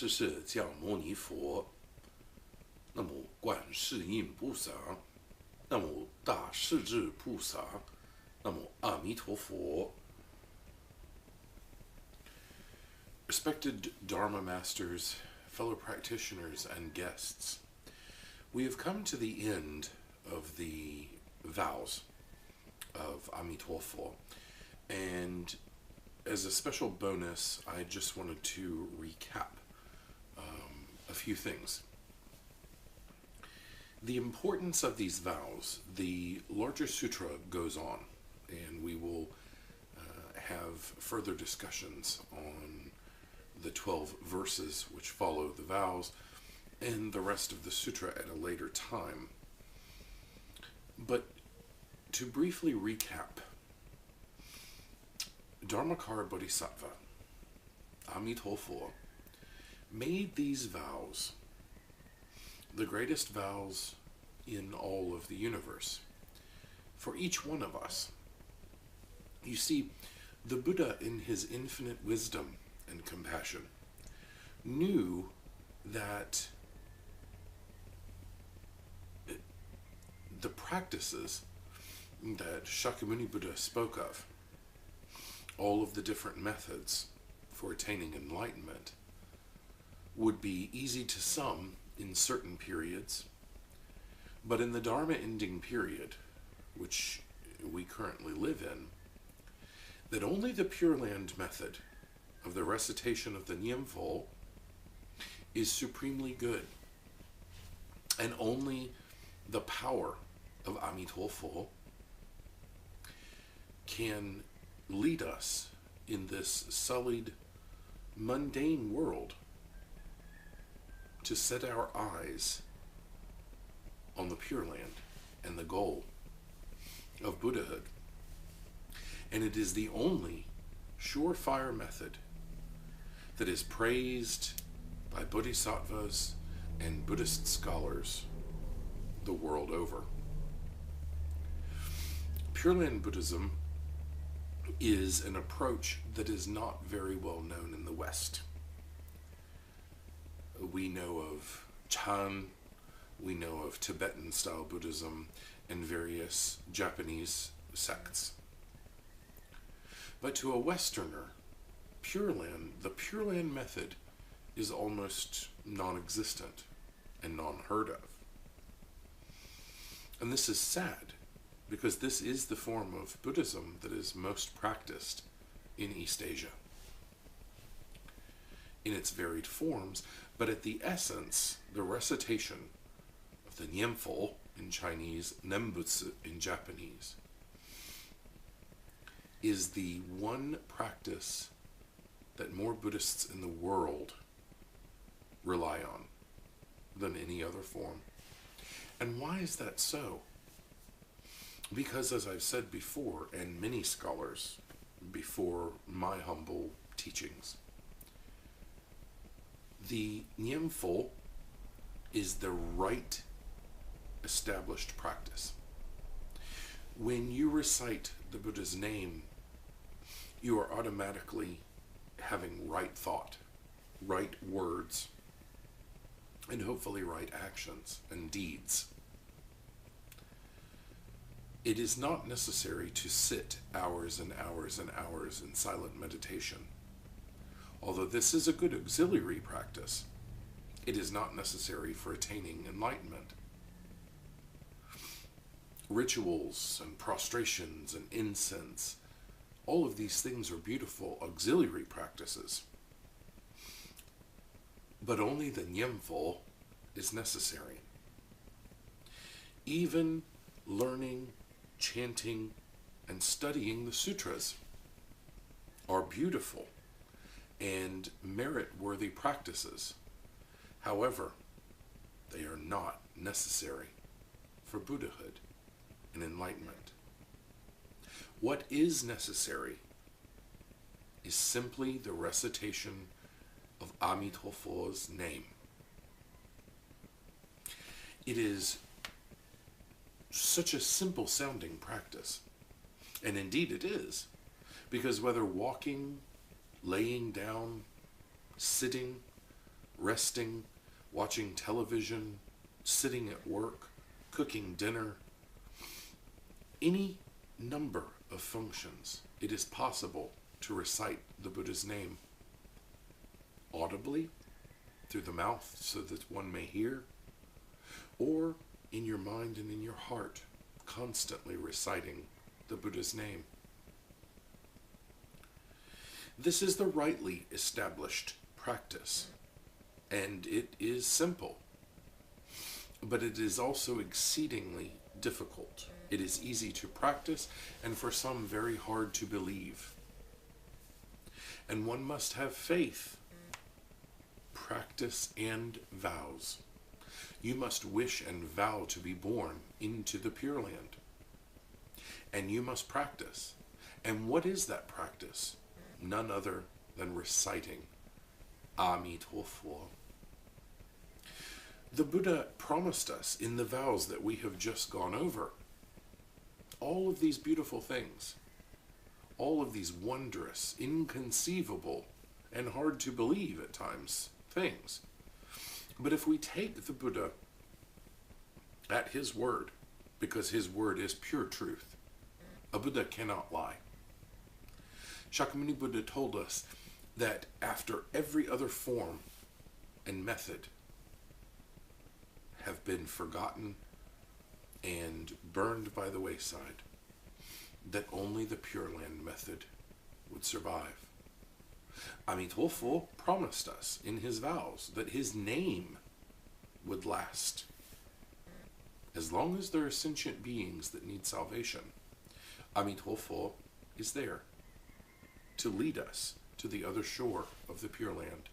世世降摩尼佛，那么观世音菩萨，那么大势至菩萨，那么阿弥陀佛。Respected Dharma masters, fellow practitioners, and guests, we have come to the end of the vows of Amitabha, and as a special bonus, I just wanted to recap a few things. The importance of these vows, the larger sutra goes on, and we will have further discussions on the 12 verses which follow the vows and the rest of the sutra at a later time. But to briefly recap, Dharmakara Bodhisattva, Amitabha, made these vows, the greatest vows in all of the universe, for each one of us. You see, the Buddha, in his infinite wisdom and compassion, knew that the practices that Shakyamuni Buddha spoke of, all of the different methods for attaining enlightenment, would be easy to some in certain periods, but in the Dharma ending period, which we currently live in, that only the Pure Land method of the recitation of the Nyingpo is supremely good, and only the power of Amitabha can lead us in this sullied, mundane world to set our eyes on the Pure Land and the goal of Buddhahood. And it is the only surefire method that is praised by bodhisattvas and Buddhist scholars the world over. Pure Land Buddhism is an approach that is not very well known in the West. We know of Chan, we know of Tibetan-style Buddhism, and various Japanese sects. But to a Westerner, the Pure Land method is almost non-existent and non-heard of. And this is sad, because this is the form of Buddhism that is most practiced in East Asia, in its varied forms, but at the essence, the recitation of the Nyingpo in Chinese, Nembutsu in Japanese, is the one practice that more Buddhists in the world rely on than any other form. And why is that so? Because, as I've said before, and many scholars before my humble teachings, the Nyingpo is the right established practice. When you recite the Buddha's name, you are automatically having right thought, right words, and hopefully right actions and deeds. It is not necessary to sit hours and hours and hours in silent meditation. Although this is a good auxiliary practice, it is not necessary for attaining enlightenment. Rituals and prostrations and incense, all of these things are beautiful auxiliary practices. But only the Nyingpo is necessary. Even learning, chanting, and studying the sutras are beautiful and merit-worthy practices. However, they are not necessary for Buddhahood and enlightenment. What is necessary is simply the recitation of Amitabha's name. It is such a simple sounding practice, and indeed it is, because whether walking, laying down, sitting, resting, watching television, sitting at work, cooking dinner, any number of functions, it is possible to recite the Buddha's name audibly, through the mouth so that one may hear, or in your mind and in your heart, constantly reciting the Buddha's name. This is the rightly established practice, and it is simple, but it is also exceedingly difficult. It is easy to practice, and for some very hard to believe. And one must have faith, practice, and vows. You must wish and vow to be born into the Pure Land. And you must practice. And what is that practice? None other than reciting Amitabha. The Buddha promised us in the vows that we have just gone over all of these beautiful things, all of these wondrous, inconceivable, and hard to believe at times things. But if we take the Buddha at his word, because his word is pure truth, a Buddha cannot lie. Shakyamuni Buddha told us that after every other form and method have been forgotten and burned by the wayside, that only the Pure Land method would survive. Amitabha promised us in his vows that his name would last. As long as there are sentient beings that need salvation, Amitabha is there to lead us to the other shore of the Pure Land.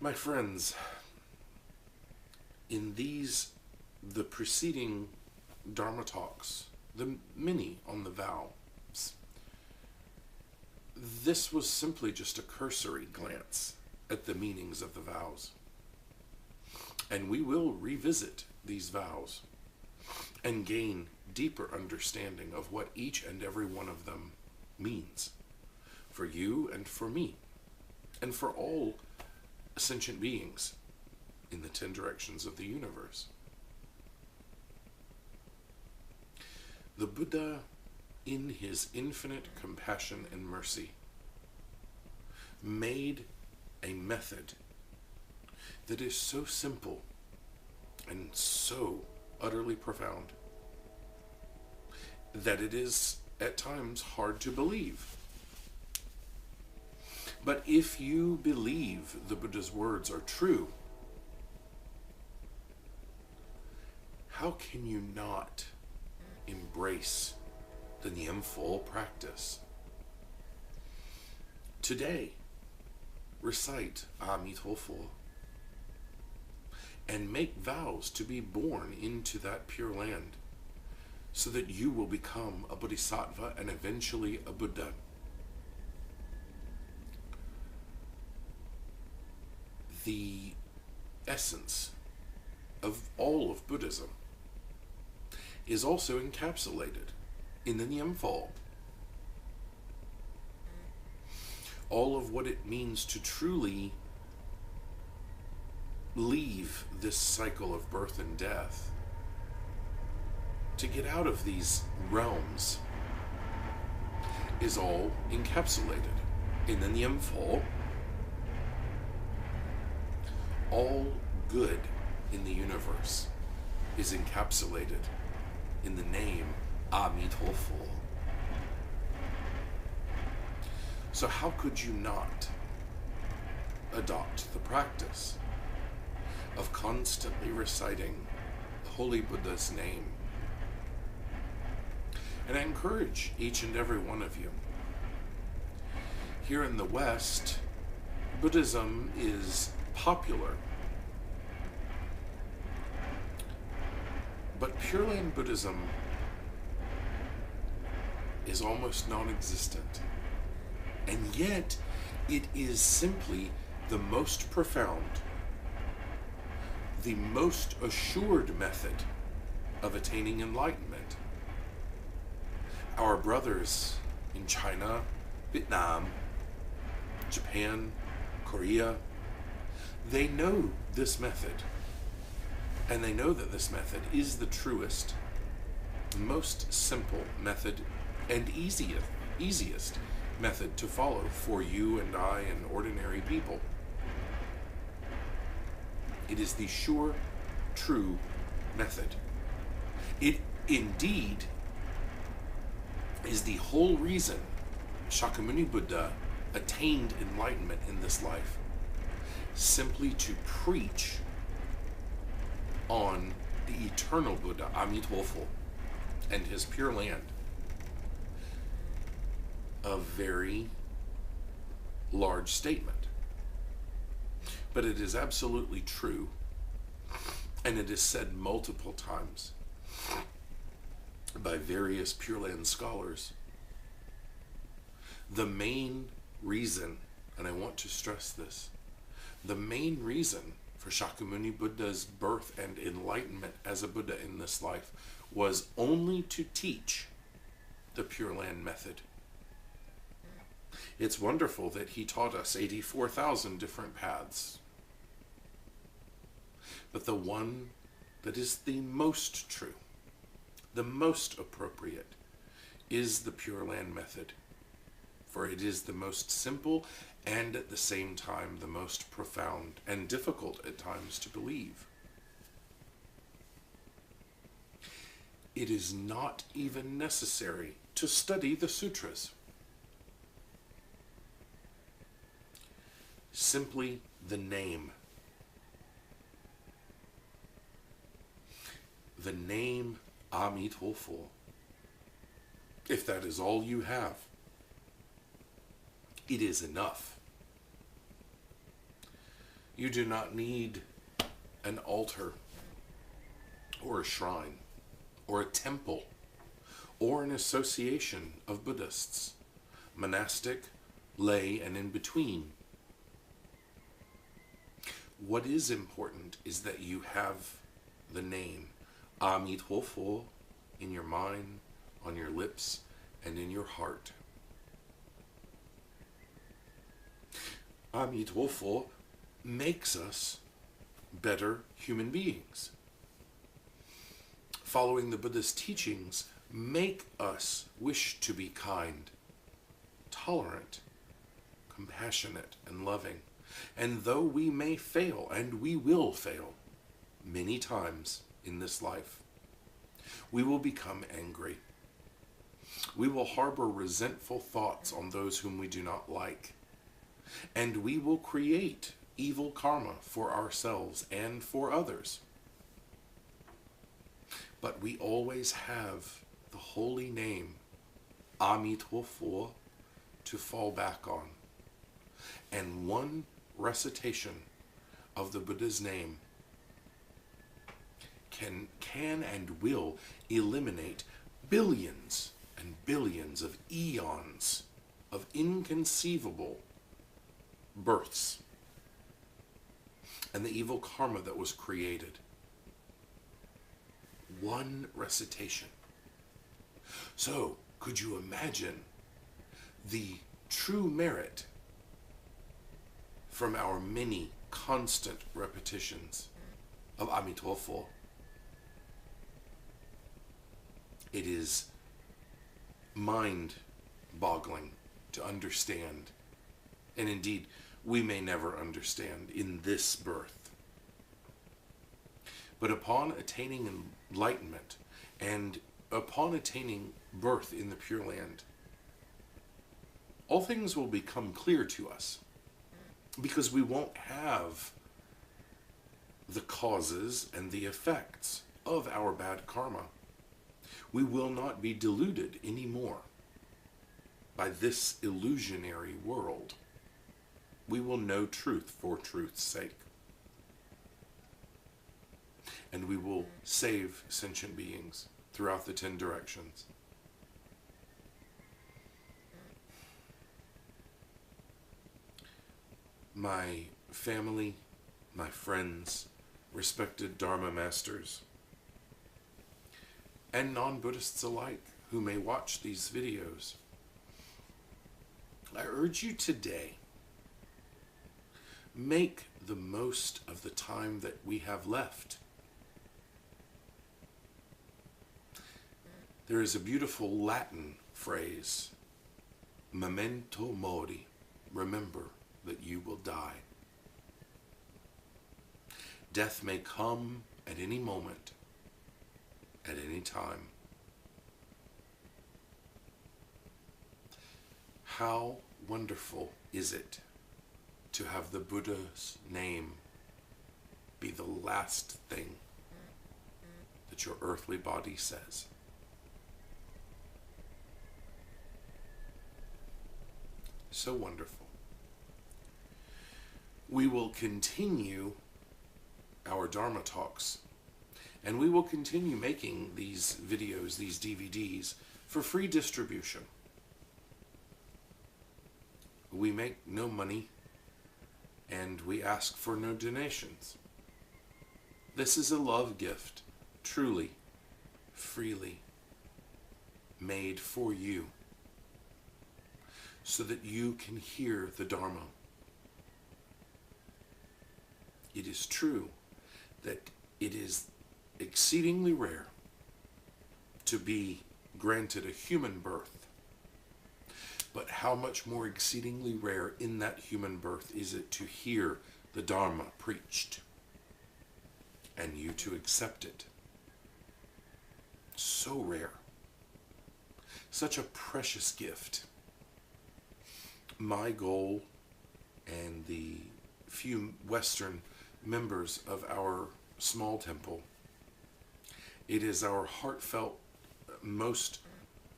My friends, in the preceding Dharma talks, the many on the vows, this was simply just a cursory glance at the meanings of the vows. And we will revisit these vows and gain deeper understanding of what each and every one of them means for you and for me and for all sentient beings in the 10 directions of the universe. The Buddha, in his infinite compassion and mercy, made a method that is so simple and so utterly profound that it is at times hard to believe. But if you believe the Buddha's words are true, how can you not embrace the Nyingpo practice? Today, recite Amitabha and make vows to be born into that Pure Land so that you will become a Bodhisattva and eventually a Buddha. The essence of all of Buddhism is also encapsulated in the Nyingpo. All of what it means to truly leave this cycle of birth and death, to get out of these realms, is all encapsulated in the Nyingpo. All good in the universe is encapsulated in the name Amitabha. So how could you not adopt the practice of constantly reciting the Holy Buddha's name? And I encourage each and every one of you. Here in the West, Buddhism is popular, but Pure Land Buddhism is almost non-existent. And yet, it is simply the most profound, the most assured method of attaining enlightenment. Our brothers in China, Vietnam, Japan, Korea, they know this method. And they know that this method is the truest, most simple method and easiest method to follow for you and I and ordinary people. It is the sure, true method. It indeed is the whole reason Shakyamuni Buddha attained enlightenment in this life, simply to preach on the eternal Buddha, Amitabha, and his Pure Land. A very large statement. But it is absolutely true, and it is said multiple times by various Pure Land scholars. The main reason, and I want to stress this, the main reason for Shakyamuni Buddha's birth and enlightenment as a Buddha in this life was only to teach the Pure Land method. It's wonderful that he taught us 84,000 different paths. But the one that is the most true, the most appropriate, is the Pure Land method. For it is the most simple and at the same time the most profound and difficult at times to believe. It is not even necessary to study the sutras. Simply the name. The name Amitabha. If that is all you have, it is enough. You do not need an altar or a shrine or a temple or an association of Buddhists, monastic, lay, and in between. What is important is that you have the name Amitabha in your mind, on your lips, and in your heart. Amitabha makes us better human beings. Following the Buddha's teachings make us wish to be kind, tolerant, compassionate, and loving. And though we may fail, and we will fail many times in this life, we will become angry. We will harbor resentful thoughts on those whom we do not like. And we will create evil karma for ourselves and for others. But we always have the holy name, Amitabha, to fall back on. And one recitation of the Buddha's name can and will eliminate billions and billions of eons of inconceivable births and the evil karma that was created. One recitation. So, could you imagine the true merit from our many constant repetitions of Amitabha? It is mind-boggling to understand, and indeed, we may never understand in this birth. But upon attaining enlightenment and upon attaining birth in the Pure Land, all things will become clear to us, because we won't have the causes and the effects of our bad karma. We will not be deluded anymore by this illusionary world. We will know truth for truth's sake. And we will save sentient beings throughout the 10 directions. My family, my friends, respected Dharma masters, and non-Buddhists alike who may watch these videos, I urge you today make the most of the time that we have left. There is a beautiful Latin phrase, memento mori, remember that you will die. Death may come at any moment, at any time. How wonderful is it to have the Buddha's name be the last thing that your earthly body says. So wonderful. We will continue our Dharma talks, and we will continue making these videos, these DVDs, for free distribution. We make no money, and we ask for no donations. This is a love gift, truly, freely, made for you, so that you can hear the Dharma. It is true that it is exceedingly rare to be granted a human birth. But how much more exceedingly rare in that human birth is it to hear the Dharma preached and you to accept it. So rare. Such a precious gift. My goal, and the few Western members of our small temple, it is our most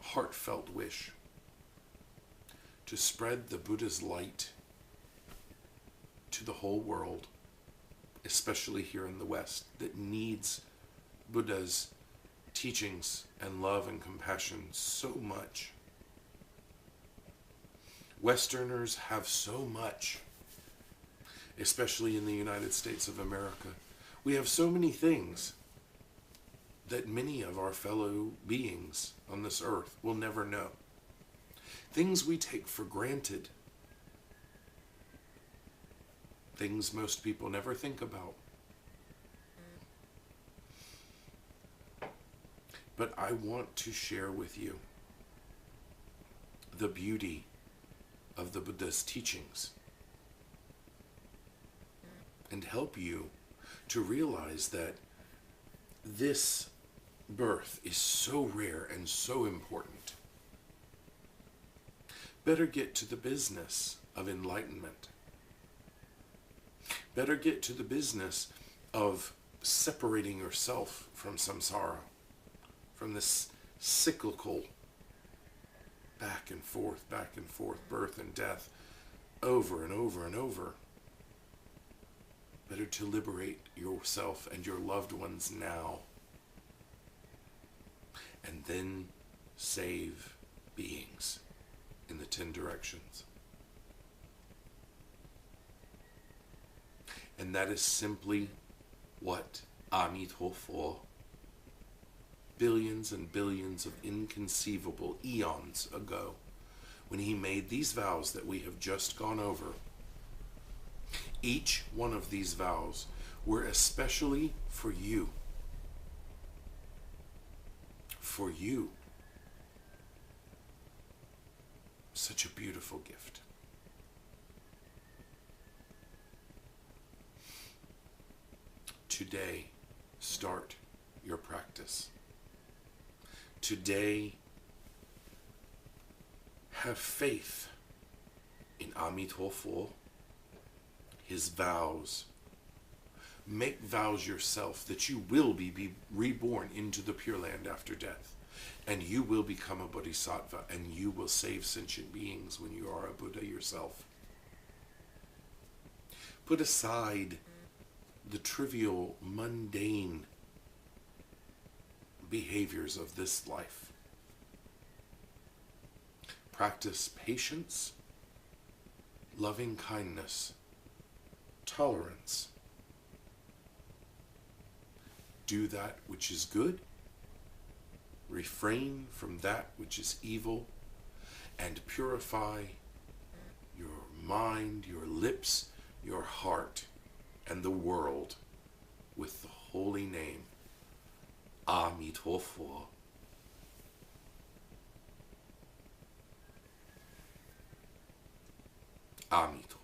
heartfelt wish to spread the Buddha's light to the whole world, especially here in the West, that needs Buddha's teachings and love and compassion so much. Westerners have so much, especially in the United States of America. We have so many things that many of our fellow beings on this earth will never know. Things we take for granted. Things most people never think about. But I want to share with you the beauty of the Buddha's teachings and help you to realize that this birth is so rare and so important. Better get to the business of enlightenment. Better get to the business of separating yourself from samsara, from this cyclical back and forth, birth and death, over and over and over. Better to liberate yourself and your loved ones now, and then save beings in the 10 directions. And that is simply what Amitabha, billions and billions of inconceivable eons ago, when he made these vows that we have just gone over, each one of these vows were especially for you. For you. Such a beautiful gift. Today, start your practice. Today, have faith in Amitabha, his vows. Make vows yourself that you will be reborn into the Pure Land after death. And you will become a bodhisattva, and you will save sentient beings when you are a Buddha yourself. Put aside the trivial, mundane behaviors of this life. Practice patience, loving kindness, tolerance. Do that which is good. Refrain from that which is evil, and purify your mind, your lips, your heart and the world with the holy name Amitabha. Amitabha.